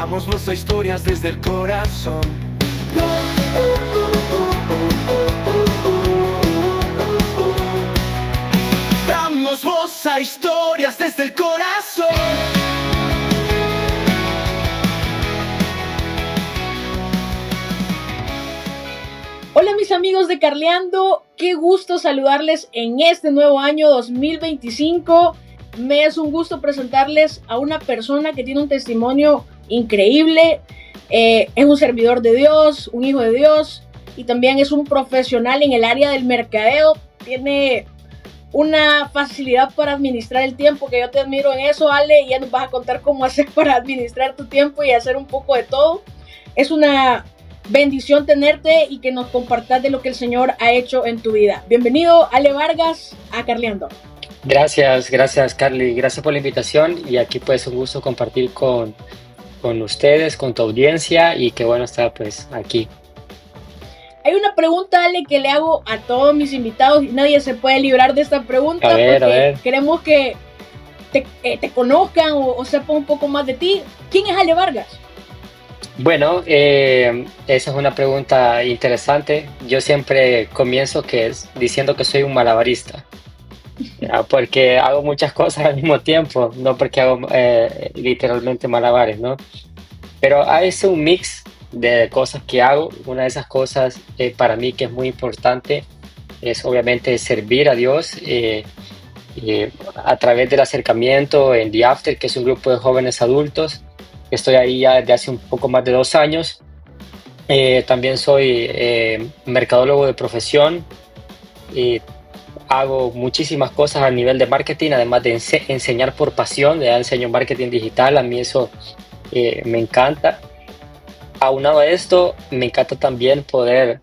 Damos voz a historias desde el corazón. Damos voz a historias desde el corazón. Hola mis amigos de Carleando, qué gusto saludarles en este nuevo año 2025. Me es un gusto presentarles a una persona que tiene un testimonio increíble. Es un servidor de Dios, un hijo de Dios y también es un profesional en el área del mercadeo. Tiene una facilidad para administrar el tiempo que yo te admiro en eso, Ale, y ya nos vas a contar cómo hacer para administrar tu tiempo y hacer un poco de todo. Es una bendición tenerte y que nos compartas de lo que el Señor ha hecho en tu vida. Bienvenido, Ale Vargas, a Carleando. Gracias Carly, gracias por la invitación y aquí pues un gusto compartir con ustedes, con tu audiencia y qué bueno estar pues aquí. Hay una pregunta, Ale, que le hago a todos mis invitados y nadie se puede librar de esta pregunta a ver. Queremos que te conozcan o sepan un poco más de ti. ¿Quién es Ale Vargas? Bueno, esa es una pregunta interesante. Yo siempre comienzo diciendo que soy un malabarista, porque hago muchas cosas al mismo tiempo, no porque hago literalmente malabares, ¿no? Pero es un mix de cosas que hago. Una de esas cosas para mí que es muy importante es obviamente servir a Dios a través del acercamiento en The After, que es un grupo de jóvenes adultos. Estoy ahí ya desde hace un poco más de 2 años. También soy mercadólogo de profesión. Hago muchísimas cosas a nivel de marketing, además de enseñar por pasión. Ya enseño marketing digital, a mí eso me encanta. Aunado a esto, me encanta también poder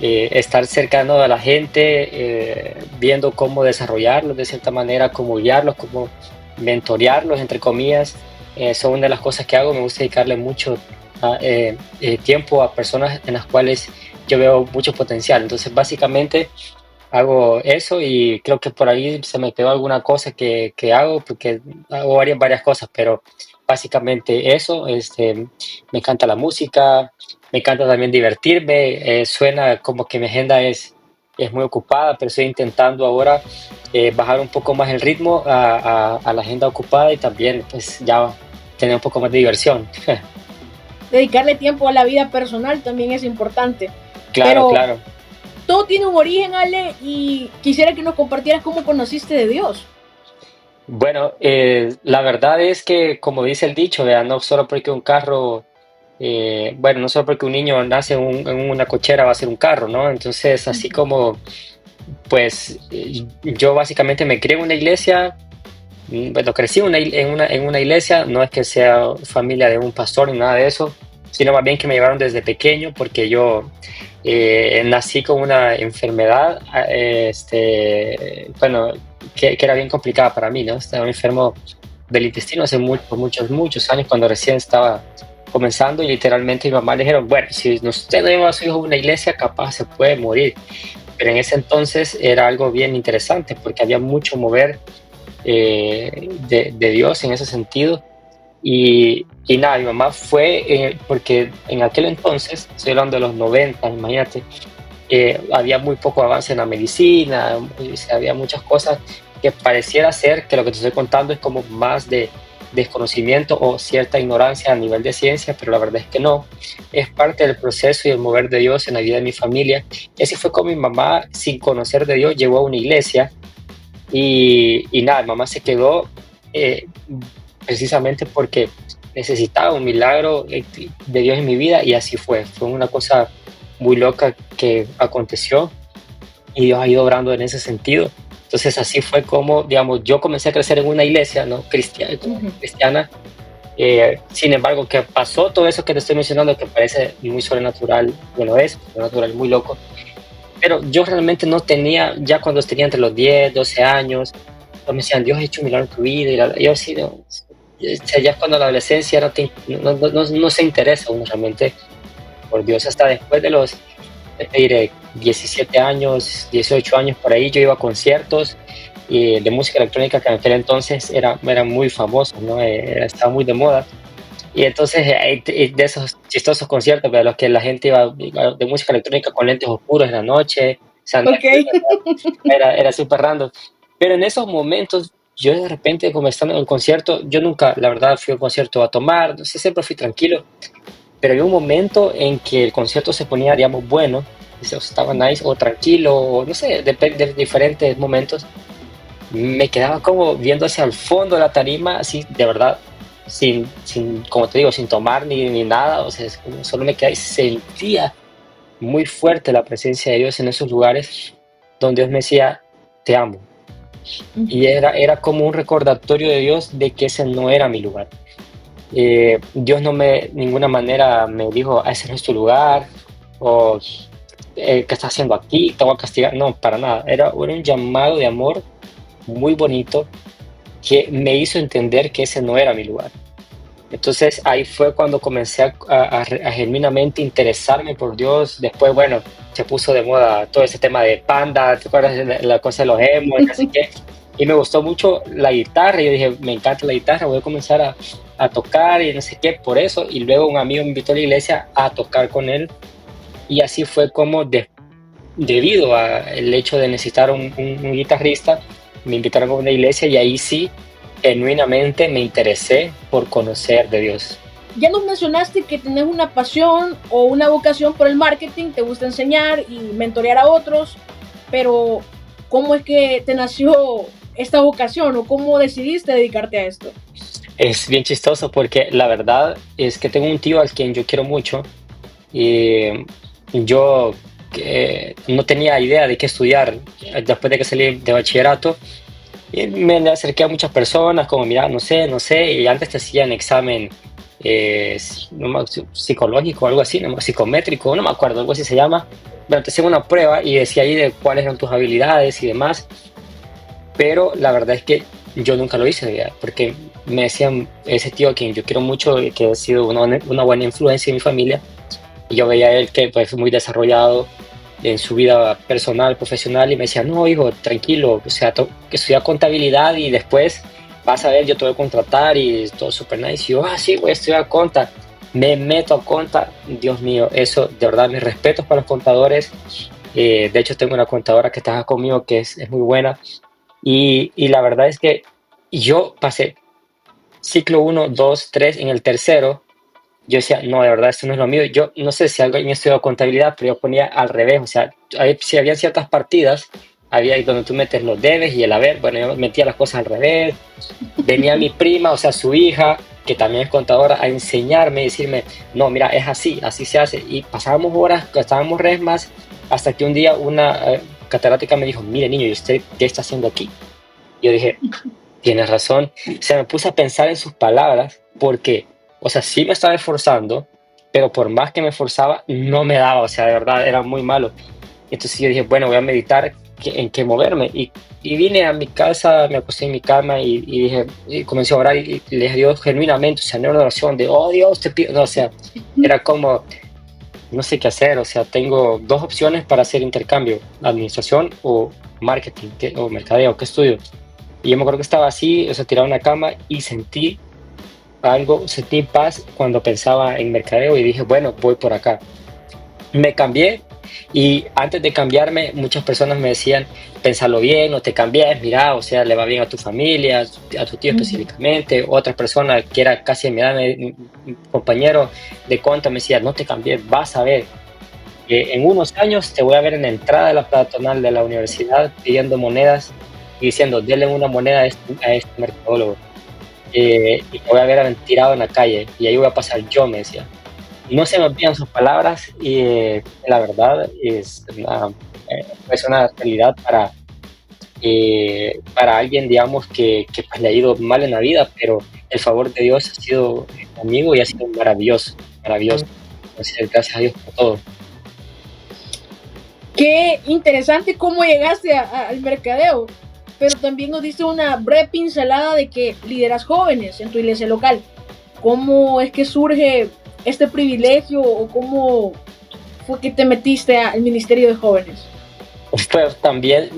estar cercano a la gente, viendo cómo desarrollarlos de cierta manera, cómo guiarlos, cómo mentorearlos, entre comillas. Son una de las cosas que hago. Me gusta dedicarle mucho tiempo a personas en las cuales yo veo mucho potencial. Entonces, básicamente, hago eso y creo que por ahí se me quedó alguna cosa que hago, porque hago varias cosas, pero básicamente eso. Me encanta la música, me encanta también divertirme. Suena como que mi agenda es muy ocupada, pero estoy intentando ahora bajar un poco más el ritmo a la agenda ocupada y también pues ya tener un poco más de diversión. Dedicarle tiempo a la vida personal también es importante. Claro. Todo tiene un origen, Ale, y quisiera que nos compartieras cómo conociste de Dios. Bueno, la verdad es que, como dice el dicho, no solo porque no solo porque un niño nace en una cochera va a ser un carro, ¿no? Entonces, así como, pues, yo básicamente me crié en una iglesia. Bueno, crecí en una iglesia. No es que sea familia de un pastor ni nada de eso, sino más bien que me llevaron desde pequeño porque yo nací con una enfermedad, bueno, que era bien complicada para mí, ¿no? Estaba enfermo del intestino hace muchos años, cuando recién estaba comenzando, y literalmente mi mamá le dijeron, bueno, si usted no lleva a su hijo a una iglesia, capaz se puede morir. Pero en ese entonces era algo bien interesante porque había mucho mover de Dios en ese sentido. Y nada, mi mamá fue, porque en aquel entonces, estoy hablando de los 90, imagínate, había muy poco avance en la medicina, había muchas cosas que pareciera ser que lo que te estoy contando es como más de desconocimiento o cierta ignorancia a nivel de ciencia, pero la verdad es que no, es parte del proceso y el mover de Dios en la vida de mi familia. Y así fue como mi mamá, sin conocer de Dios, llegó a una iglesia. Y nada, mi mamá se quedó precisamente porque necesitaba un milagro de Dios en mi vida, y así fue una cosa muy loca que aconteció y Dios ha ido obrando en ese sentido. Entonces así fue como, digamos, yo comencé a crecer en una iglesia, ¿no? Cristiana. Sin embargo, que pasó todo eso que te estoy mencionando, que parece muy sobrenatural, bueno, es sobrenatural, muy loco, pero yo realmente no tenía, ya cuando tenía entre los 10, 12 años, me decían, Dios ha hecho un milagro en tu vida, y yo sí, no, ya cuando la adolescencia no se interesa uno realmente por Dios. Hasta después de los, te diré, 17 años, 18 años, por ahí yo iba a conciertos de música electrónica que en aquel entonces eran muy famosos, ¿no? Estaba muy de moda. Y entonces hay de esos chistosos conciertos de los que la gente iba de música electrónica con lentes oscuros en la noche, Ok. sandalias, era súper random. Pero en esos momentos, yo de repente, como estando en el concierto, yo nunca, la verdad, fui a un concierto a tomar, no sé, siempre fui tranquilo, pero había un momento en que el concierto se ponía, digamos, bueno, o estaba nice o tranquilo, o no sé, depende de diferentes momentos. Me quedaba como viendo hacia el fondo de la tarima, así, de verdad, como te digo, sin tomar ni nada, o sea, es como solo me quedaba y sentía muy fuerte la presencia de Dios en esos lugares donde Dios me decía, te amo. Y era como un recordatorio de Dios de que ese no era mi lugar. Dios no de ninguna manera me dijo, ese no es tu lugar, o ¿qué estás haciendo aquí? Te voy a castigar. No, para nada. Era un llamado de amor muy bonito que me hizo entender que ese no era mi lugar. Entonces ahí fue cuando comencé a genuinamente interesarme por Dios. Después, bueno, se puso de moda todo ese tema de Panda, ¿te acuerdas de la cosa de los emos? Así que, y me gustó mucho la guitarra. Yo dije, me encanta la guitarra, voy a comenzar a tocar y no sé qué, por eso. Y luego un amigo me invitó a la iglesia a tocar con él. Y así fue como, debido al hecho de necesitar un guitarrista, me invitaron a una iglesia y ahí sí genuinamente me interesé por conocer de Dios. Ya nos mencionaste que tenés una pasión o una vocación por el marketing, te gusta enseñar y mentorear a otros, pero ¿cómo es que te nació esta vocación o cómo decidiste dedicarte a esto? Es bien chistoso porque la verdad es que tengo un tío al quien yo quiero mucho y yo no tenía idea de qué estudiar después de que salí de bachillerato. Y me acerqué a muchas personas, como, mira, no sé, y antes te hacían examen psicológico, algo así, psicométrico, no me acuerdo, algo así se llama. Bueno, te hacían una prueba y decía ahí de cuáles eran tus habilidades y demás, pero la verdad es que yo nunca lo hice, ¿verdad? Porque me decían, ese tío a quien yo quiero mucho, que ha sido una buena influencia en mi familia, y yo veía a él que pues muy desarrollado en su vida personal, profesional, y me decía, no, hijo, tranquilo, o sea, que estudia contabilidad y después vas a ver, yo te voy a contratar y todo súper nice. Y yo, sí, voy a estudiar conta. Me meto a conta, Dios mío, eso, de verdad, mis respetos para los contadores. De hecho, tengo una contadora que trabaja conmigo que es muy buena. Y la verdad es que yo pasé ciclo uno 2 3 en el tercero yo decía, no, de verdad, esto no es lo mío. Yo no sé si alguien estudiado contabilidad, pero yo ponía al revés. O sea, si había ciertas partidas, había ahí donde tú metes los debes y el haber. Bueno, yo metía las cosas al revés. Venía mi prima, o sea, su hija, que también es contadora, a enseñarme y decirme, no, mira, es así se hace. Y pasábamos horas, gastábamos resmas, hasta que un día una catedrática me dijo, mire, niño, ¿y usted qué está haciendo aquí? Yo dije, tienes razón. O sea, me puse a pensar en sus palabras, porque, o sea, sí me estaba esforzando, pero por más que me esforzaba, no me daba, o sea, de verdad, era muy malo. Entonces yo dije, bueno, voy a meditar en qué moverme. Y vine a mi casa, me acosté en mi cama y dije, y comencé a orar y le dije a Dios genuinamente, o sea, no era una oración de, oh Dios, te pido, no, o sea, era como, no sé qué hacer, o sea, tengo dos opciones para hacer intercambio, administración o marketing, o mercadeo, ¿qué estudio? Y yo me acuerdo que estaba así, o sea, tirado en la cama y sentí paz cuando pensaba en mercadeo y dije, bueno, voy por acá. Me cambié y antes de cambiarme muchas personas me decían, pensalo bien, no te cambies, mira, o sea, le va bien a tu familia, a tu tío específicamente. Otras personas que era casi de mi edad, mi compañero de conta me decía, no te cambies, vas a ver. En unos años te voy a ver en la entrada de la peatonal de la universidad pidiendo monedas y diciendo, denle una moneda a este mercadólogo. Y te voy a ver tirado en la calle y ahí voy a pasar yo, me decía. Y no se me olvidan sus palabras y la verdad es una realidad para alguien, digamos, que pues, le ha ido mal en la vida, pero el favor de Dios ha sido conmigo y ha sido maravilloso, maravilloso. Entonces, gracias a Dios por todo. Qué interesante cómo llegaste al mercadeo, pero también nos diste una breve pincelada de que lideras jóvenes en tu iglesia local. ¿Cómo es que surge este privilegio o cómo fue que te metiste al ministerio de jóvenes? Pues también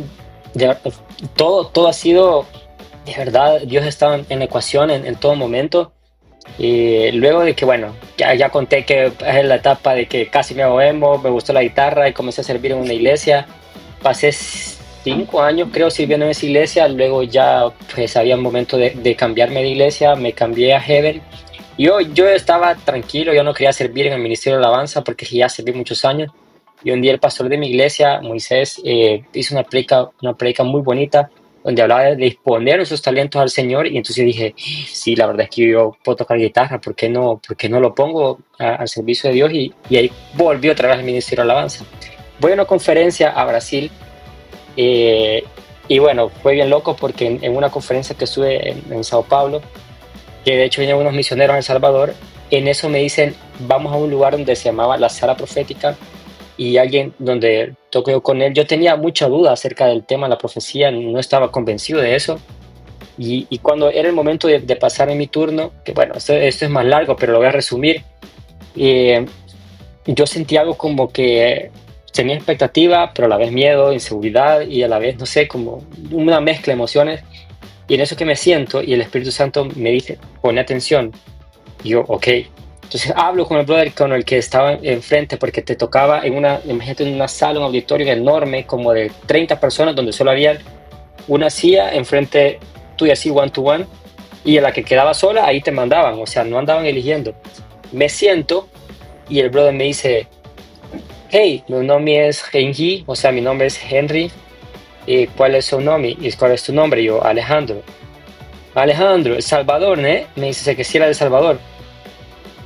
todo ha sido, de verdad, Dios estaba en la ecuación en todo momento. Luego de que, bueno, ya conté que es la etapa de que casi me hago emo, me gustó la guitarra y comencé a servir en una iglesia. Pasé 5 años, creo, sirviendo en esa iglesia. Luego ya, pues, había un momento de cambiarme de iglesia. Me cambié a Heaven. Yo estaba tranquilo, yo no quería servir en el ministerio de alabanza porque ya serví muchos años. Y un día el pastor de mi iglesia, Moisés, hizo una predica muy bonita donde hablaba de disponer nuestros talentos al Señor. Y entonces yo dije, sí, la verdad es que yo puedo tocar guitarra, por qué no lo pongo al servicio de Dios? Y ahí volví otra vez al ministerio de alabanza. Voy a una conferencia a Brasil. Y bueno, fue bien loco porque en una conferencia que estuve en Sao Paulo, que de hecho vinieron unos misioneros en El Salvador, en eso me dicen, vamos a un lugar donde se llamaba la Sala Profética, y alguien donde toco yo con él. Yo tenía mucha duda acerca del tema de la profecía, no estaba convencido de eso. Y cuando era el momento de pasar en mi turno, que bueno, esto es más largo, pero lo voy a resumir, yo sentí algo como que tenía expectativa, pero a la vez miedo, inseguridad y a la vez, no sé, como una mezcla de emociones. Y en eso que me siento y el Espíritu Santo me dice, pone atención. Y yo, ok. Entonces hablo con el brother con el que estaba enfrente, porque te tocaba imagínate, en una sala, un auditorio enorme, como de 30 personas, donde solo había una silla enfrente tuya, así one to one, y a la que quedaba sola, ahí te mandaban, o sea, no andaban eligiendo. Me siento y el brother me dice, hey, mi nombre es Henry, o sea, mi nombre es Henry, ¿cuál es su nombre? ¿Y cuál es tu nombre? Y yo, Alejandro. Alejandro, El Salvador, ¿eh? Me dice que sí era de El Salvador.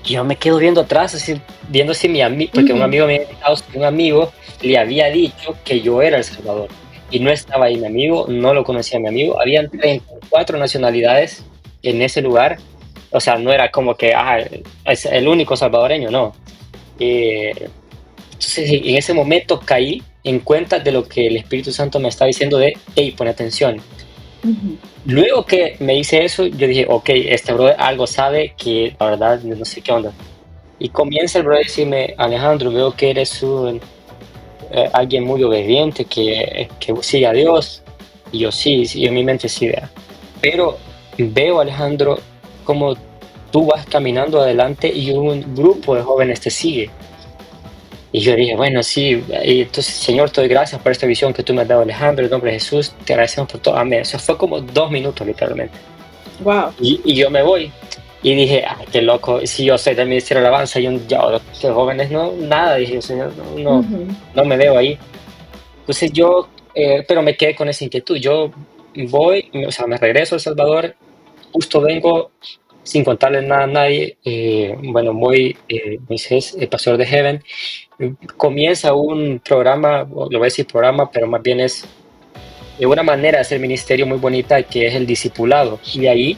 Y yo me quedo viendo atrás, así, viendo si mi amigo, porque un amigo me había invitado, un amigo le había dicho que yo era El Salvador. Y no estaba ahí mi amigo, no lo conocía mi amigo. Habían 34 nacionalidades en ese lugar. O sea, no era como que, es el único salvadoreño, no. Entonces, en ese momento caí en cuenta de lo que el Espíritu Santo me estaba diciendo de, hey, pon atención. Luego que me dice eso, yo dije, ok, este brother algo sabe que la verdad no sé qué onda. Y comienza el brother a decirme, Alejandro, veo que eres alguien muy obediente, que sigue a Dios. Y yo sí, en mi mente sí, vea. Pero veo, Alejandro, como tú vas caminando adelante y un grupo de jóvenes te sigue. Y yo dije, bueno, sí, y entonces, Señor, te doy gracias por esta visión que tú me has dado, Alejandro, en nombre de Jesús, te agradecemos por todo, amén. O sea, fue como 2 minutos, literalmente. Wow. Y yo me voy, y dije, qué loco, si yo soy del Ministerio de Alabanza, yo los jóvenes, no, nada, dije, Señor, no me veo ahí. Entonces yo, pero me quedé con esa inquietud, yo voy, o sea, me regreso a El Salvador, justo vengo, sin contarle nada a nadie, bueno, Moisés, el pastor de Heaven, comienza un programa, lo voy a decir programa, pero más bien es de una manera de hacer ministerio muy bonita, que es el discipulado. Y de ahí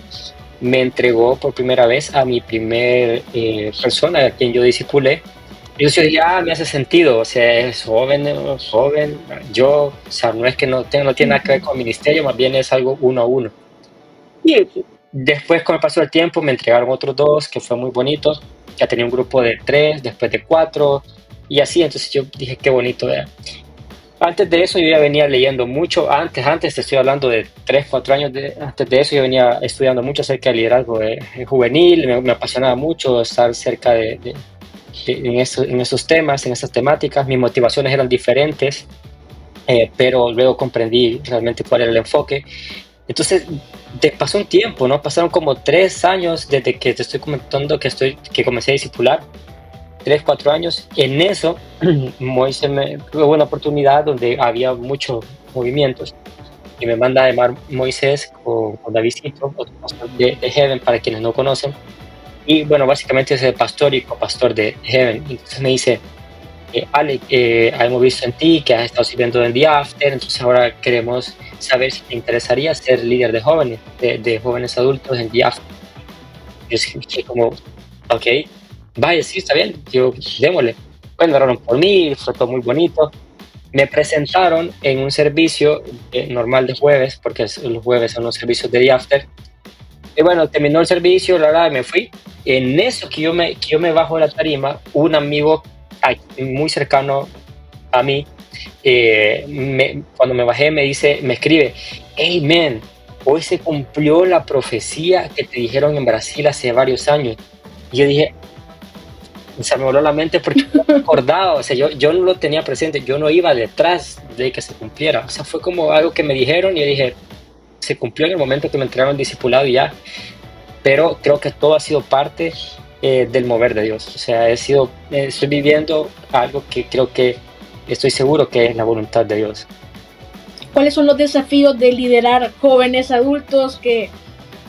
me entregó por primera vez a mi primer persona a quien yo discipulé. Y yo dije, me hace sentido, o sea, es joven, yo, o sea, no es que no tiene nada que ver con el ministerio, más bien es algo uno a uno. Y después, con el paso del tiempo, me entregaron otros 2, que fue muy bonito. Ya tenía un grupo de 3, después de 4, y así. Entonces yo dije, qué bonito. Antes de eso, yo ya venía leyendo mucho. Antes te estoy hablando de 3, 4 años. Antes de eso, yo venía estudiando mucho acerca del liderazgo juvenil. Me apasionaba mucho estar cerca en esos temas, en esas temáticas. Mis motivaciones eran diferentes, pero luego comprendí realmente cuál era el enfoque. Entonces, pasó un tiempo, ¿no? Pasaron como 3 años desde que te estoy comentando que comencé a discipular. 3, 4 años. En eso, Moisés tuvo una oportunidad donde había muchos movimientos. Y me manda a llamar Moisés con Davidcito, otro pastor de Heaven, para quienes no conocen. Y bueno, básicamente es el pastor y copastor de Heaven. Entonces me dice, Ale, hemos visto en ti que has estado sirviendo en The After, entonces ahora queremos saber si te interesaría ser líder de jóvenes, de jóvenes adultos en The After. Yo dije como, ok, vaya, sí, está bien, yo, démosle. Bueno, oraron por mí, fue todo muy bonito. Me presentaron en un servicio normal de jueves, porque los jueves son los servicios de The After. Y bueno, terminó el servicio, la verdad, me fui. En eso que yo me bajo de la tarima, un amigo muy cercano a mí, cuando me bajé me escribe, hey man, hoy se cumplió la profecía que te dijeron en Brasil hace varios años. Y yo dije, se me voló la mente porque no me acordaba, o sea, yo no lo tenía presente, yo no iba detrás de que se cumpliera. O sea, fue como algo que me dijeron y yo dije, se cumplió en el momento que me entregaron el discipulado y ya. Pero creo que todo ha sido parte del mover de Dios. O sea, estoy viviendo algo que creo que estoy seguro que es la voluntad de Dios. ¿Cuáles son los desafíos de liderar jóvenes adultos que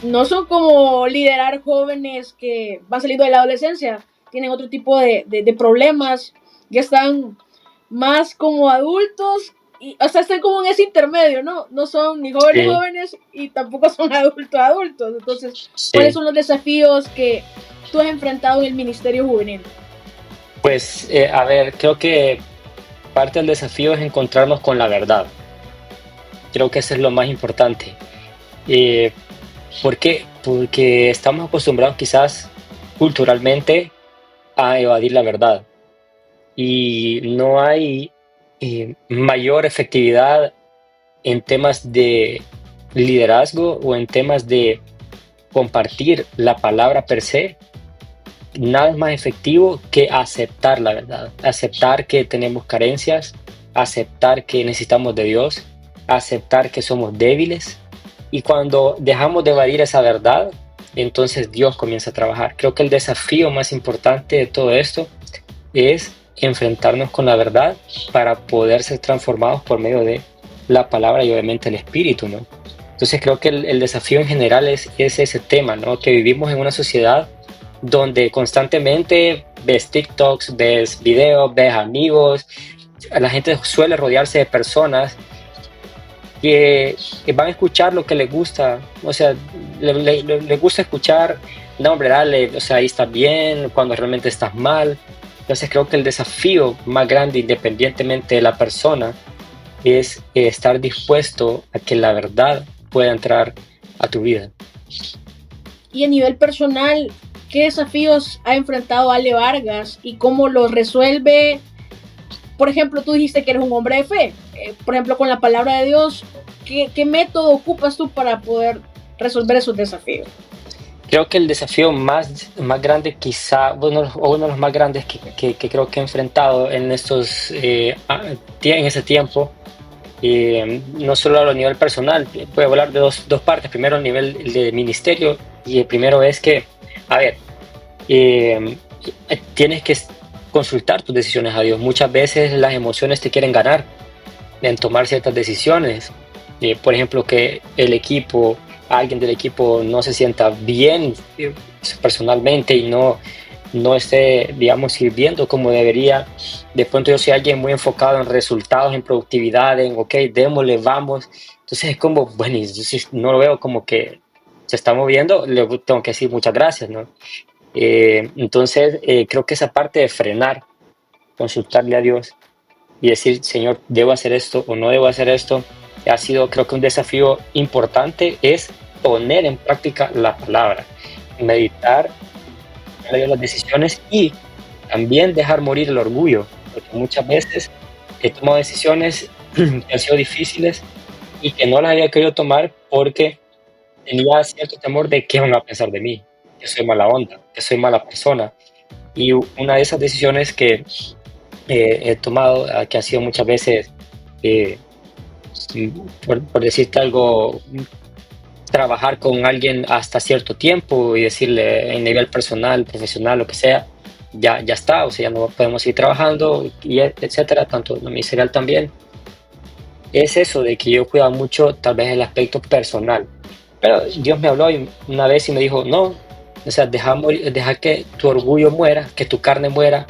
no son como liderar jóvenes que van saliendo de la adolescencia? Tienen otro tipo de problemas, ya están más como adultos, o sea, están como en ese intermedio, ¿no? No son ni jóvenes jóvenes y tampoco son adultos. Entonces, ¿cuáles son los desafíos que tú has enfrentado en el ministerio juvenil? Pues, a ver, creo que parte del desafío es encontrarnos con la verdad. Creo que eso es lo más importante. ¿Por qué? Porque estamos acostumbrados quizás culturalmente a evadir la verdad. Y no hay mayor efectividad en temas de liderazgo o en temas de compartir la palabra per se. Nada es más efectivo que aceptar la verdad, aceptar que tenemos carencias, aceptar que necesitamos de Dios, aceptar que somos débiles. Y cuando dejamos de evadir esa verdad, entonces Dios comienza a trabajar. Creo que el desafío más importante de todo esto es enfrentarnos con la verdad para poder ser transformados por medio de la palabra y obviamente el Espíritu, ¿no? Entonces creo que el desafío en general es ese tema, ¿no? Que vivimos en una sociedad donde constantemente ves TikToks, ves videos, ves amigos. La gente suele rodearse de personas que van a escuchar lo que les gusta, o sea, les gusta escuchar, no hombre, dale, o sea, ahí estás bien, cuando realmente estás mal. Entonces creo que el desafío más grande, independientemente de la persona, es estar dispuesto a que la verdad pueda entrar a tu vida. Y a nivel personal, ¿qué desafíos ha enfrentado Ale Vargas y cómo los resuelve? Por ejemplo, tú dijiste que eres un hombre de fe. Por ejemplo, con la palabra de Dios, ¿qué método ocupas tú para poder resolver esos desafíos? Creo que el desafío más grande, quizá, uno de los más grandes que creo que he enfrentado en ese tiempo, no solo a nivel personal, voy a hablar de dos partes. Primero, a nivel de ministerio, y el primero es que, a ver, tienes que consultar tus decisiones a Dios. Muchas veces las emociones te quieren ganar en tomar ciertas decisiones. Por ejemplo, que alguien del equipo no se sienta bien personalmente y no esté, digamos, sirviendo como debería. De pronto yo soy alguien muy enfocado en resultados, en productividad, en ok, démosle, vamos. Entonces es como, bueno, y si no lo veo como que se está moviendo, le tengo que decir muchas gracias, ¿no? Entonces creo que esa parte de frenar, consultarle a Dios y decir, Señor, ¿debo hacer esto o no debo hacer esto? Ha sido, creo que un desafío importante es poner en práctica la palabra, meditar las decisiones y también dejar morir el orgullo, porque muchas veces he tomado decisiones que han sido difíciles y que no las había querido tomar porque tenía cierto temor de qué van a pensar de mí, que soy mala onda, que soy mala persona. Y una de esas decisiones que he tomado, que ha sido muchas veces, por decirte algo, trabajar con alguien hasta cierto tiempo y decirle en nivel personal, profesional, lo que sea, ya está, o sea, ya no podemos seguir trabajando, y etcétera, tanto lo ministerial también. Es eso de que yo cuidaba mucho tal vez el aspecto personal, pero Dios me habló una vez y me dijo, no, o sea, deja que tu orgullo muera, que tu carne muera,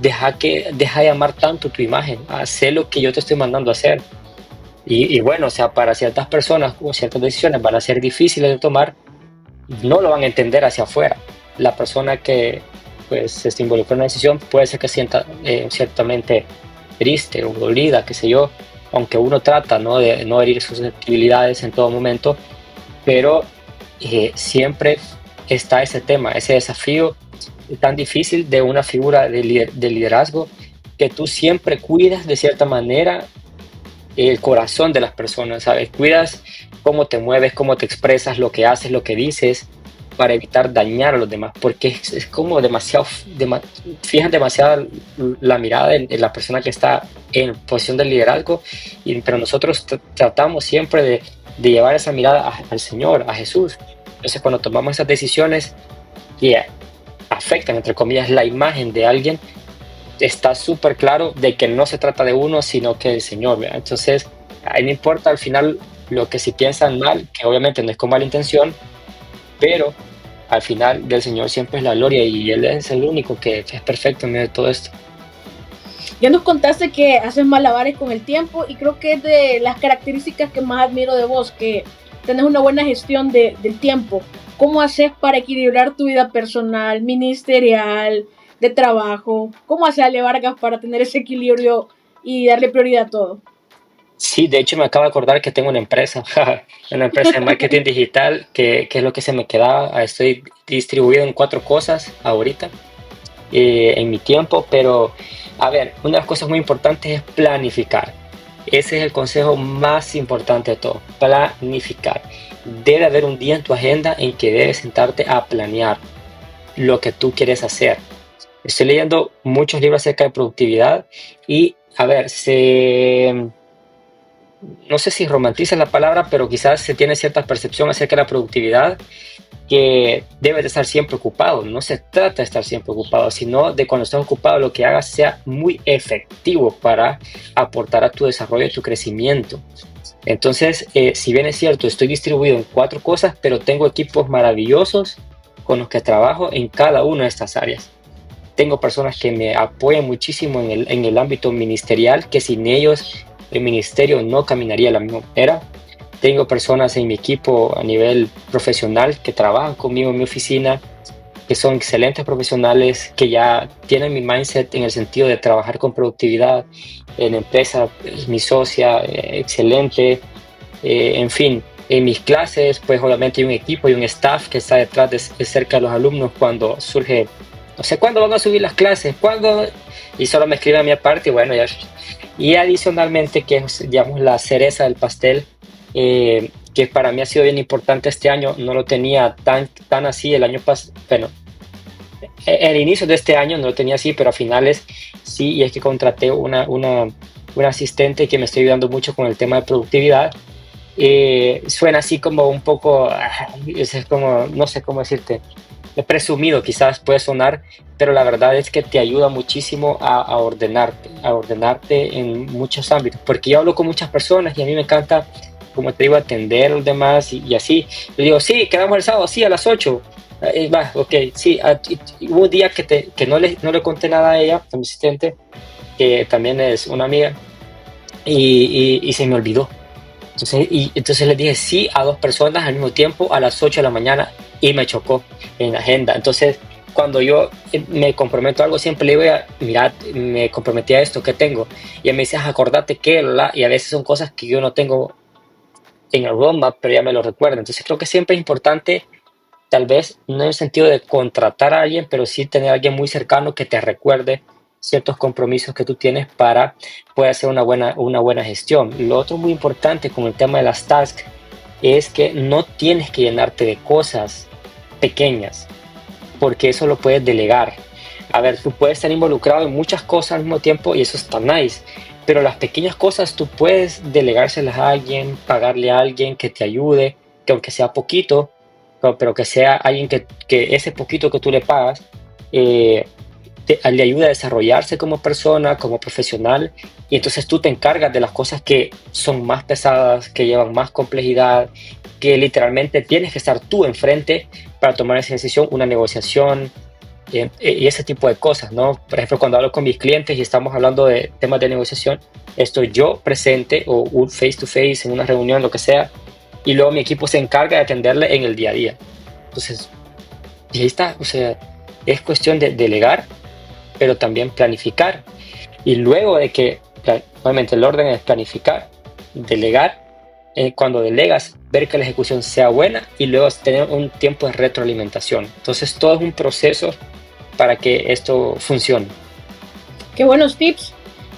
deja de amar tanto tu imagen, haz lo que yo te estoy mandando a hacer. Y bueno, o sea, para ciertas personas o ciertas decisiones van a ser difíciles de tomar, no lo van a entender hacia afuera. La persona que pues se involucró en una decisión puede ser que sienta ciertamente triste o dolida, qué sé yo, aunque uno trata, ¿no?, de no herir sus susceptibilidades en todo momento, pero siempre está ese tema, ese desafío tan difícil de una figura de liderazgo que tú siempre cuidas de cierta manera el corazón de las personas, ¿sabes? Cuidas cómo te mueves, cómo te expresas, lo que haces, lo que dices, para evitar dañar a los demás, porque es como demasiado, fijan demasiado la mirada en la persona que está en posición de liderazgo, pero nosotros tratamos siempre de llevar esa mirada al Señor, a Jesús. Entonces, cuando tomamos esas decisiones que afectan, entre comillas, la imagen de alguien, está súper claro de que no se trata de uno, sino que del Señor, ¿verdad? Entonces, ahí no importa al final lo que si piensan mal, que obviamente no es con mala intención, pero al final del Señor siempre es la gloria y Él es el único que es perfecto en medio de todo esto. Ya nos contaste que haces malabares con el tiempo y creo que es de las características que más admiro de vos, que tenés una buena gestión del tiempo. ¿Cómo haces para equilibrar tu vida personal, ministerial, de trabajo? ¿Cómo haces, Ale Vargas, para tener ese equilibrio y darle prioridad a todo? Sí, de hecho me acabo de acordar que tengo una empresa, una empresa de marketing digital, que es lo que se me quedaba. Estoy distribuido en 4 cosas ahorita, en mi tiempo, pero a ver, una de las cosas muy importantes es planificar. Ese es el consejo más importante de todo, planificar. Debe haber un día en tu agenda en que debes sentarte a planear lo que tú quieres hacer. Estoy leyendo muchos libros acerca de productividad y, a ver, no sé si romantiza la palabra, pero quizás se tiene cierta percepción acerca de la productividad, que debes de estar siempre ocupado. No se trata de estar siempre ocupado, sino de cuando estás ocupado lo que hagas sea muy efectivo para aportar a tu desarrollo y tu crecimiento. Entonces, si bien es cierto, estoy distribuido en 4 cosas, pero tengo equipos maravillosos con los que trabajo en cada una de estas áreas. Tengo personas que me apoyan muchísimo en el ámbito ministerial, que sin ellos el ministerio no caminaría de la misma manera. Tengo personas en mi equipo a nivel profesional que trabajan conmigo en mi oficina, que son excelentes profesionales, que ya tienen mi mindset en el sentido de trabajar con productividad. En la empresa, mi socia, excelente. En fin, en mis clases, pues obviamente hay un equipo y un staff que está detrás de cerca de los alumnos cuando surge, no sé cuándo van a subir las clases, cuándo, y solo me escriben a mi aparte y bueno, ya. Y adicionalmente, que es, digamos, la cereza del pastel, que para mí ha sido bien importante este año, no lo tenía tan así el año pasado, bueno, el inicio de este año no lo tenía así, pero a finales sí, y es que contraté una asistente que me está ayudando mucho con el tema de productividad. Suena así como un poco, es como, no sé cómo decirte, presumido quizás puede sonar, pero la verdad es que te ayuda muchísimo a ordenarte en muchos ámbitos, porque yo hablo con muchas personas y a mí me encanta, como te digo, atender a los demás y así. Le digo, sí, quedamos el sábado, sí, a las 8. Va, ok, sí. Hubo un día que no le conté nada a ella, a mi asistente, que también es una amiga, y se me olvidó. Entonces le dije sí a 2 personas al mismo tiempo a las 8 de la mañana y me chocó en la agenda. Entonces, cuando yo me comprometo a algo, siempre le digo, mira, me comprometí a esto, ¿qué tengo? Y ella me dice, acordate que, y a veces son cosas que yo no tengo en el roadmap, pero ya me lo recuerda. Entonces, creo que siempre es importante, tal vez no en el sentido de contratar a alguien, pero sí tener a alguien muy cercano que te recuerde ciertos compromisos que tú tienes para poder hacer una buena gestión. Lo otro muy importante con el tema de las tasks es que no tienes que llenarte de cosas pequeñas, porque eso lo puedes delegar. A ver, tú puedes estar involucrado en muchas cosas al mismo tiempo y eso está nice, pero las pequeñas cosas tú puedes delegárselas a alguien, pagarle a alguien que te ayude, que aunque sea poquito, pero que sea alguien que ese poquito que tú le pagas le ayuda a desarrollarse como persona, como profesional, y entonces tú te encargas de las cosas que son más pesadas, que llevan más complejidad, que literalmente tienes que estar tú enfrente para tomar esa decisión, una negociación y ese tipo de cosas, ¿no? Por ejemplo, cuando hablo con mis clientes y estamos hablando de temas de negociación, estoy yo presente o un face to face en una reunión, lo que sea, y luego mi equipo se encarga de atenderle en el día a día. Entonces, y ahí está, o sea, es cuestión de delegar, pero también planificar. Y luego de que, obviamente el orden es planificar, delegar, cuando delegas, ver que la ejecución sea buena y luego tener un tiempo de retroalimentación. Entonces todo es un proceso para que esto funcione. Qué buenos tips.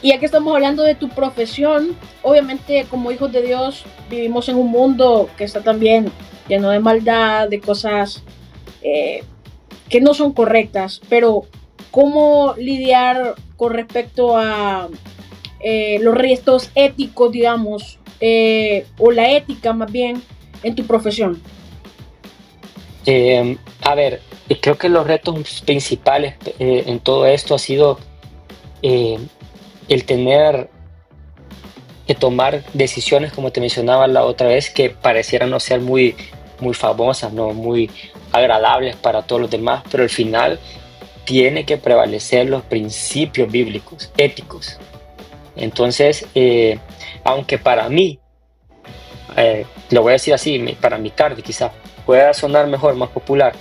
Y ya que estamos hablando de tu profesión, obviamente como hijos de Dios vivimos en un mundo que está también lleno de maldad, de cosas que no son correctas, pero ¿cómo lidiar con respecto a los retos éticos, digamos, o la ética más bien en tu profesión? A ver, creo que los retos principales en todo esto ha sido eh, el tener que tomar decisiones, como te mencionaba la otra vez, que parecieran no ser muy, muy famosas, no muy agradables para todos los demás, pero al final tiene que prevalecer los principios bíblicos, éticos. Entonces, aunque para mí, lo voy a decir así, para mi tarde quizás pueda sonar mejor, más popular,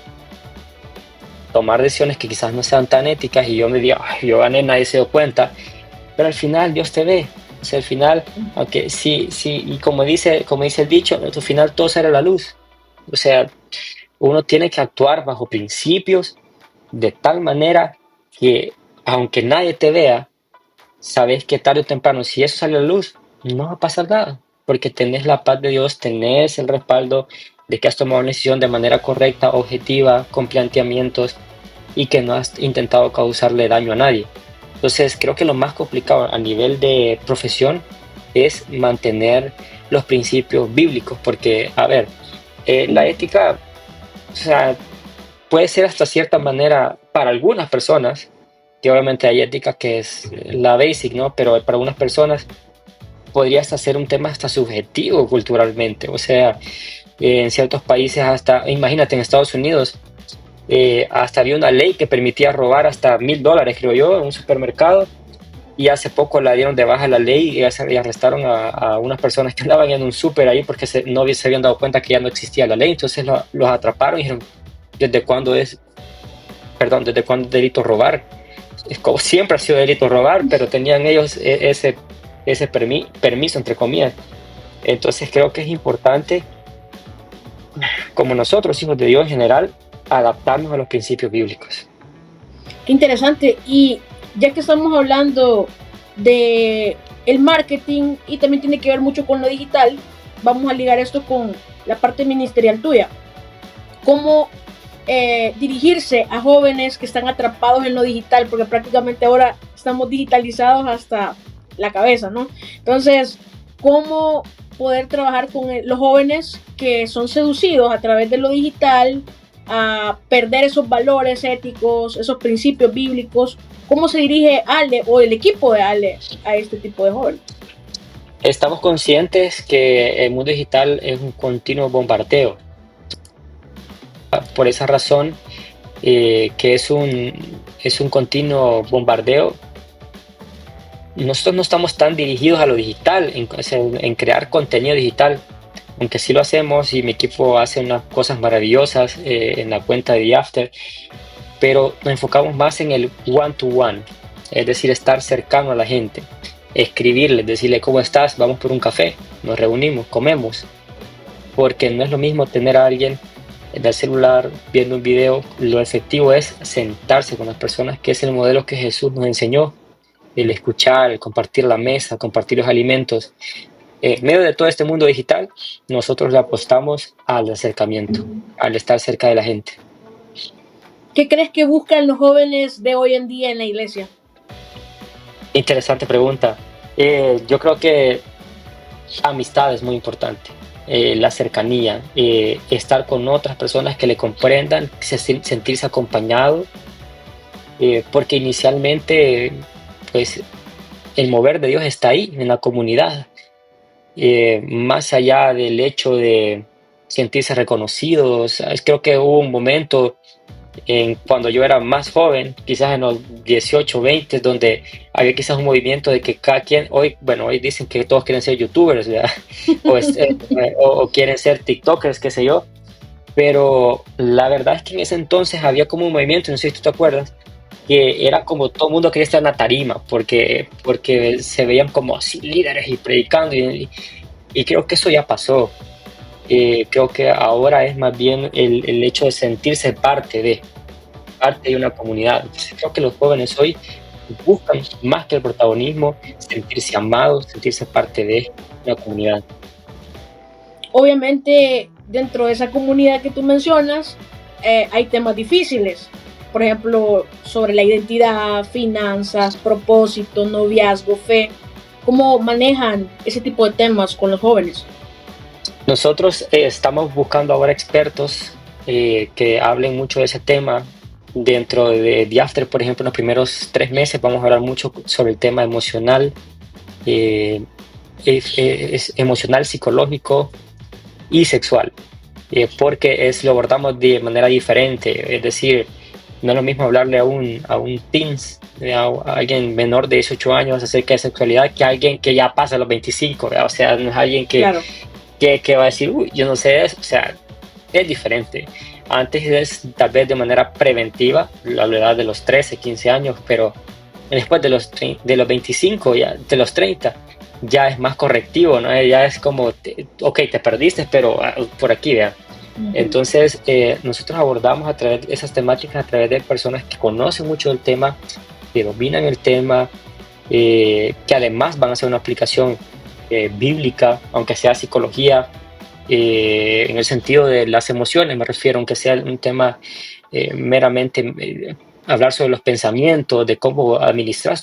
tomar decisiones que quizás no sean tan éticas y yo me diga, "Ay, yo gané, nadie se dio cuenta", pero al final Dios te ve. O sea, al final, aunque sí, y como dice el dicho, al final todo sale a la luz. O sea, uno tiene que actuar bajo principios de tal manera que, aunque nadie te vea, sabes que tarde o temprano, si eso sale a la luz, no va a pasar nada, porque tenés la paz de Dios, tenés el respaldo de que has tomado una decisión de manera correcta, objetiva, con planteamientos y que no has intentado causarle daño a nadie. Entonces, creo que lo más complicado a nivel de profesión es mantener los principios bíblicos, porque, a ver, la ética, o sea, puede ser hasta cierta manera para algunas personas, que obviamente hay ética que es la basic, ¿no? Pero para algunas personas podría hasta ser un tema hasta subjetivo culturalmente. O sea, en ciertos países hasta, imagínate, en Estados Unidos, hasta había una ley que permitía robar hasta $1,000, creo yo, en un supermercado. Y hace poco la dieron de baja la ley y arrestaron a unas personas que andaban en un súper ahí porque no se habían dado cuenta que ya no existía la ley. Entonces los atraparon y dijeron, ¿desde cuándo es delito robar? Es como siempre ha sido delito robar, pero tenían ellos ese permiso, entre comillas. Entonces creo que es importante, como nosotros, hijos de Dios en general, adaptarnos a los principios bíblicos. Qué interesante. Y ya que estamos hablando de el marketing y también tiene que ver mucho con lo digital, vamos a ligar esto con la parte ministerial tuya. ¿Cómo dirigirse a jóvenes que están atrapados en lo digital? Porque prácticamente ahora estamos digitalizados hasta la cabeza, ¿no? Entonces, ¿cómo poder trabajar con los jóvenes que son seducidos a través de lo digital a perder esos valores éticos, esos principios bíblicos? ¿Cómo se dirige Ale o el equipo de Ale a este tipo de jóvenes? Estamos conscientes que el mundo digital es un continuo bombardeo. Por esa razón, que es un continuo bombardeo, nosotros no estamos tan dirigidos a lo digital, en crear contenido digital, aunque sí lo hacemos y mi equipo hace unas cosas maravillosas en la cuenta de The After, pero nos enfocamos más en el one-to-one, es decir, estar cercano a la gente, escribirles, decirle cómo estás, vamos por un café, nos reunimos, comemos, porque no es lo mismo tener a alguien en el celular viendo un video. Lo efectivo es sentarse con las personas, que es el modelo que Jesús nos enseñó, el escuchar, el compartir la mesa, compartir los alimentos. En medio de todo este mundo digital, nosotros le apostamos al acercamiento, al estar cerca de la gente. ¿Qué crees que buscan los jóvenes de hoy en día en la iglesia? Interesante pregunta. Yo creo que amistad es muy importante. La cercanía, estar con otras personas que le comprendan, sentirse acompañado, porque inicialmente pues el mover de Dios está ahí en la comunidad, más allá del hecho de sentirse reconocidos. Creo que hubo un momento cuando yo era más joven, quizás en los 18, 20, donde había quizás un movimiento de que cada quien, hoy dicen que todos quieren ser youtubers, ¿verdad? o quieren ser tiktokers, qué sé yo, pero la verdad es que en ese entonces había como un movimiento, no sé si tú te acuerdas, que era como todo el mundo quería estar en la tarima, porque se veían como así líderes y predicando, y creo que eso ya pasó. Creo que ahora es más bien el hecho de sentirse parte de una comunidad. Entonces, creo que los jóvenes hoy buscan más que el protagonismo, sentirse amados, sentirse parte de una comunidad. Obviamente, dentro de esa comunidad que tú mencionas, hay temas difíciles. Por ejemplo, sobre la identidad, finanzas, propósito, noviazgo, fe. ¿Cómo manejan ese tipo de temas con los jóvenes? Nosotros estamos buscando ahora expertos que hablen mucho de ese tema. Dentro de The After, por ejemplo, en los primeros 3 meses vamos a hablar mucho sobre el tema emocional, es emocional, psicológico y sexual, porque lo abordamos de manera diferente. Es decir, no es lo mismo hablarle a un teens, a alguien menor de 18 años acerca de sexualidad, que a alguien que ya pasa los 25, ¿verdad? O sea, no es alguien Claro. que va a decir, uy, yo no sé eso. O sea, es diferente. Antes es tal vez de manera preventiva, a la edad de los 13, 15 años, pero después de los 25, ya, de los 30, ya es más correctivo, ¿no? Ya es como, ok, te perdiste, pero por aquí, vean. Entonces, nosotros abordamos a través de esas temáticas, a través de personas que conocen mucho del tema, que dominan el tema, que además van a hacer una aplicación bíblica, aunque sea psicología, en el sentido de las emociones, me refiero, aunque sea un tema meramente hablar sobre los pensamientos, de cómo administrar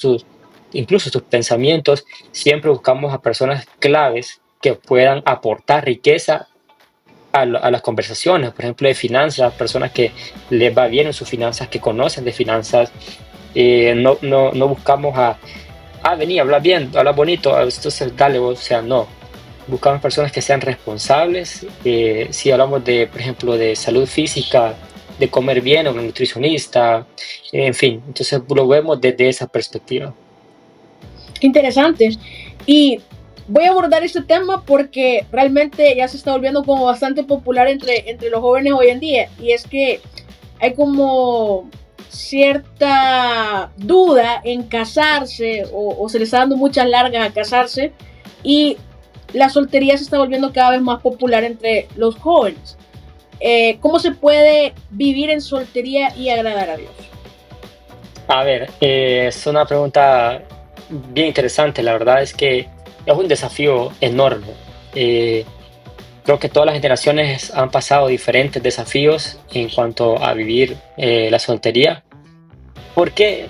incluso tus pensamientos. Siempre buscamos a personas claves que puedan aportar riqueza a las conversaciones, por ejemplo, de finanzas, personas que les va bien en sus finanzas, que conocen de finanzas. No buscamos vení, habla bien, habla bonito, entonces dale vos, o sea, no. Buscamos personas que sean responsables. Si hablamos de, por ejemplo, de salud física, de comer bien, o un nutricionista, en fin, entonces lo vemos desde esa perspectiva. Interesante. Y voy a abordar este tema porque realmente ya se está volviendo como bastante popular entre los jóvenes hoy en día. Y es que hay como cierta duda en casarse o se les está dando muchas largas a casarse, y la soltería se está volviendo cada vez más popular entre los jóvenes. ¿Cómo se puede vivir en soltería y agradar a Dios? A ver, es una pregunta bien interesante. La verdad es que es un desafío enorme. Creo que todas las generaciones han pasado diferentes desafíos en cuanto a vivir la soltería. ¿Por qué?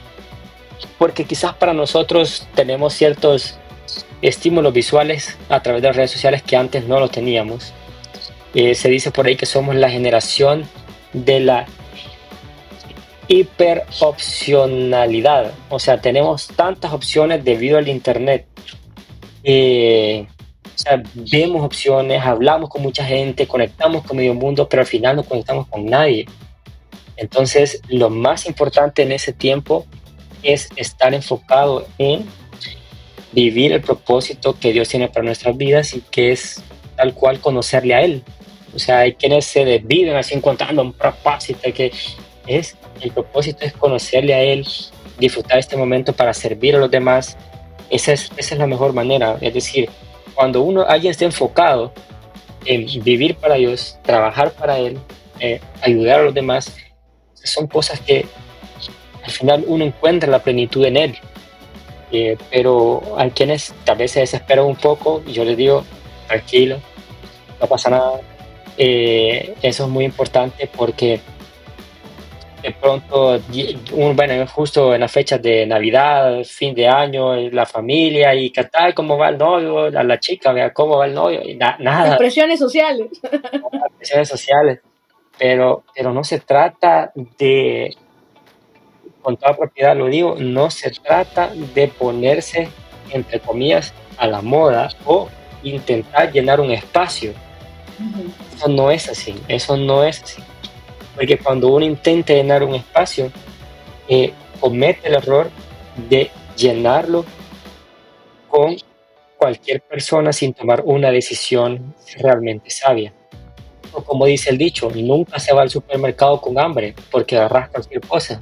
Porque quizás para nosotros tenemos ciertos estímulos visuales a través de las redes sociales que antes no los teníamos. Se dice por ahí que somos la generación de la hiperopcionalidad. O sea, tenemos tantas opciones debido al internet. O sea, vemos opciones, hablamos con mucha gente, conectamos con medio mundo, pero al final no conectamos con nadie. Entonces, lo más importante en ese tiempo es estar enfocado en vivir el propósito que Dios tiene para nuestras vidas, y que es tal cual conocerle a Él. O sea, hay quienes se desviven así encontrando un propósito, el propósito es conocerle a Él, disfrutar este momento para servir a los demás. Esa es la mejor manera. Es decir, cuando alguien esté enfocado en vivir para Dios, trabajar para Él, ayudar a los demás, son cosas que al final uno encuentra la plenitud en Él. Pero hay quienes tal vez se desesperan un poco, y yo les digo, tranquilo, no pasa nada. Eso es muy importante, porque de pronto, bueno, justo en las fechas de Navidad, fin de año, la familia, y qué tal, cómo va el novio, la chica, vea cómo va el novio, y nada. Presiones sociales. Presiones sociales, pero no se trata de, con toda propiedad lo digo, no se trata de ponerse, entre comillas, a la moda o intentar llenar un espacio. Eso no es así. Porque cuando uno intenta llenar un espacio, comete el error de llenarlo con cualquier persona sin tomar una decisión realmente sabia. O como dice el dicho, nunca se va al supermercado con hambre, porque agarras cualquier cosa.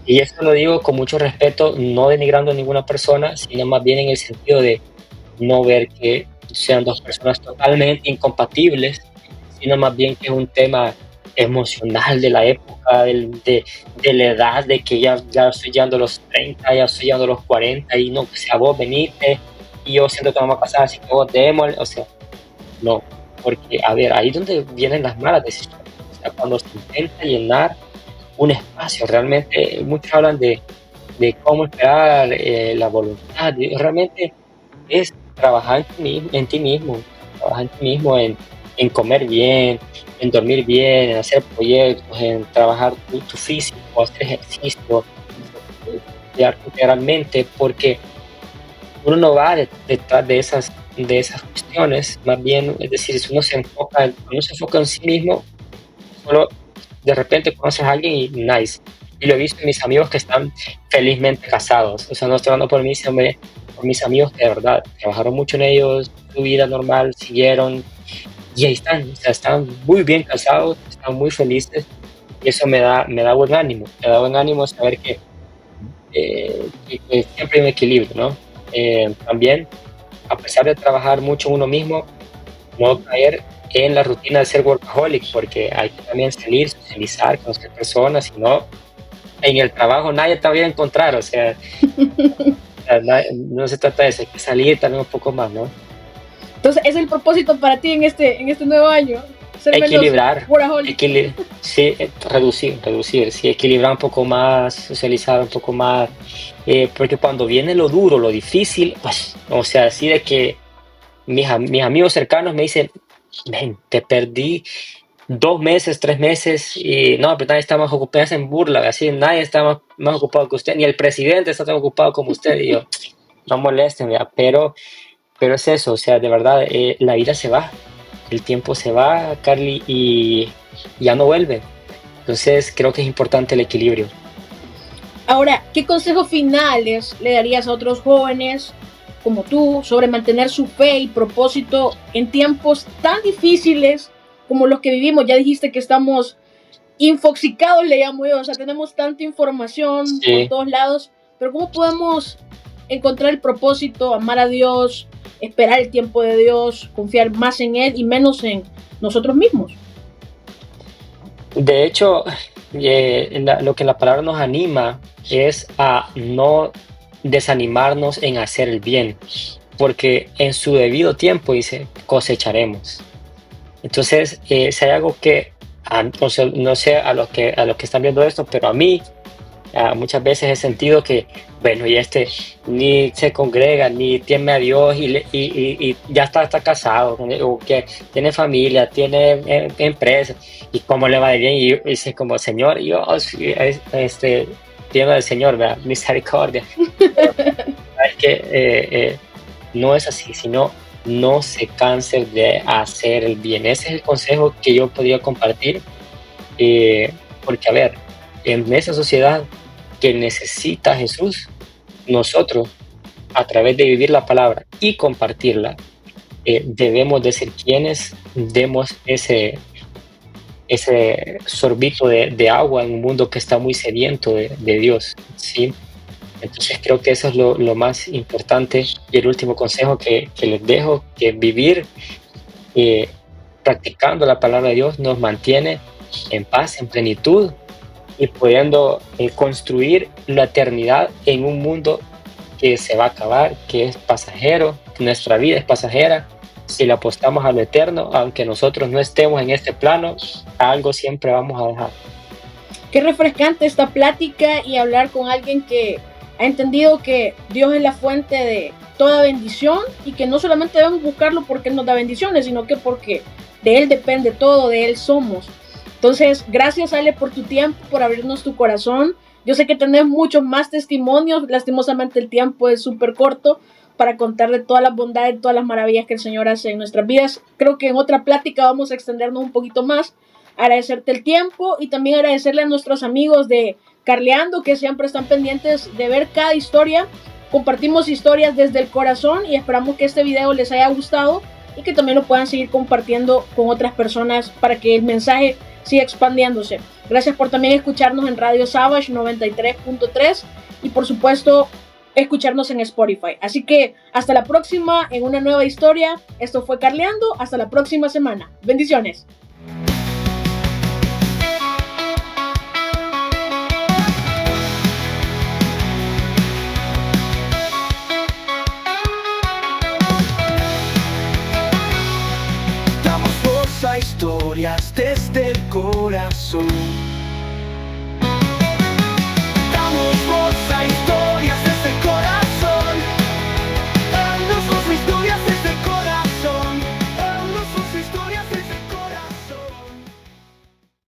Y esto lo digo con mucho respeto, no denigrando a ninguna persona, sino más bien en el sentido de no ver que sean dos personas totalmente incompatibles, sino más bien que es un tema emocional de la época, de la edad, de que ya estoy llegando a los 30, ya estoy llegando a los 40 y no, que sea vos venite y yo siento que vamos a pasar, así que vos démosle, o sea, no, porque a ver, ahí es donde vienen las malas decisiones, o sea, cuando se intenta llenar un espacio, realmente muchos hablan de cómo esperar la voluntad, y realmente es trabajar en ti mismo, trabajar en ti mismo, en comer bien, en dormir bien, en hacer proyectos, en trabajar tu físico, hacer ejercicio, cuidarte integralmente, porque uno no va detrás de esas cuestiones, más bien, es decir, si uno se enfoca en sí mismo, solo de repente conoces a alguien y nice. Y lo he visto en mis amigos que están felizmente casados. O sea, no estoy hablando por mí, sino por mis amigos que de verdad trabajaron mucho en ellos, su vida normal, siguieron y ahí están. O sea, están muy bien casados, están muy felices y eso me da buen ánimo. Me da buen ánimo saber que siempre hay un equilibrio, ¿no? También, a pesar de trabajar mucho en uno mismo, no caer en la rutina de ser workaholic, porque hay que también salir, socializar, conocer personas, si no, en el trabajo nadie te va a encontrar, o sea, no se trata de eso, hay que salir también un poco más, ¿no? Entonces, ¿es el propósito para ti en este nuevo año? Ser Equilibrar, workaholic. sí, reducir, sí, equilibrar un poco más, socializar un poco más, porque cuando viene lo duro, lo difícil, pues, o sea, así de que mis amigos cercanos me dicen, ven, te perdí 2 meses, 3 meses, y no, pero nadie está más ocupado, hacen burla, así, nadie está más ocupado que usted, ni el presidente está tan ocupado como usted, y yo, no molesten, ¿verdad? Pero es eso, o sea, de verdad, la vida se va, el tiempo se va, Carly, y ya no vuelve. Entonces, creo que es importante el equilibrio. Ahora, ¿qué consejos finales le darías a otros jóvenes como tú sobre mantener su fe y propósito en tiempos tan difíciles como los que vivimos? Ya dijiste que estamos infoxicados, le llamo yo, o sea, tenemos tanta información por Sí. todos lados, pero ¿cómo podemos encontrar el propósito, amar a Dios, esperar el tiempo de Dios, confiar más en Él y menos en nosotros mismos? De hecho, lo que la palabra nos anima es a no desanimarnos en hacer el bien, porque en su debido tiempo, dice, cosecharemos. Entonces, si hay algo que, no sé a los que están viendo esto, pero a mí, muchas veces he sentido que, bueno, y ni se congrega, ni teme a Dios y ya está casado, o que tiene familia, tiene empresa, y cómo le va de bien, y dice como, Señor, Dios, tiene del Señor, ¿verdad? Misericordia. Es que no es así, sino no se canse de hacer el bien. Ese es el consejo que yo podría compartir, porque, a ver, en esa sociedad que necesita a Jesús, nosotros, a través de vivir la palabra y compartirla, debemos de ser quienes demos ese sorbito de agua en un mundo que está muy sediento de Dios, ¿sí? Entonces creo que eso es lo más importante y el último consejo que les dejo, que vivir practicando la palabra de Dios nos mantiene en paz, en plenitud y pudiendo construir la eternidad en un mundo que se va a acabar, que es pasajero, nuestra vida es pasajera. Si le apostamos a lo eterno, aunque nosotros no estemos en este plano, algo siempre vamos a dejar. Qué refrescante esta plática y hablar con alguien que ha entendido que Dios es la fuente de toda bendición y que no solamente debemos buscarlo porque Él nos da bendiciones, sino que porque de Él depende todo, de Él somos. Entonces, gracias Ale por tu tiempo, por abrirnos tu corazón. Yo sé que tenés muchos más testimonios, lastimosamente el tiempo es súper corto para contar de todas las bondades, todas las maravillas que el Señor hace en nuestras vidas. Creo que en otra plática vamos a extendernos un poquito más, agradecerte el tiempo y también agradecerle a nuestros amigos de Carleando que siempre están pendientes de ver cada historia. Compartimos historias desde el corazón y esperamos que este video les haya gustado y que también lo puedan seguir compartiendo con otras personas para que el mensaje siga expandiéndose. Gracias por también escucharnos en Radio Savage 93.3 y por supuesto escucharnos en Spotify. Así que hasta la próxima en una nueva historia. Esto fue Carleando. Hasta la próxima semana. Bendiciones. historias desde el corazón.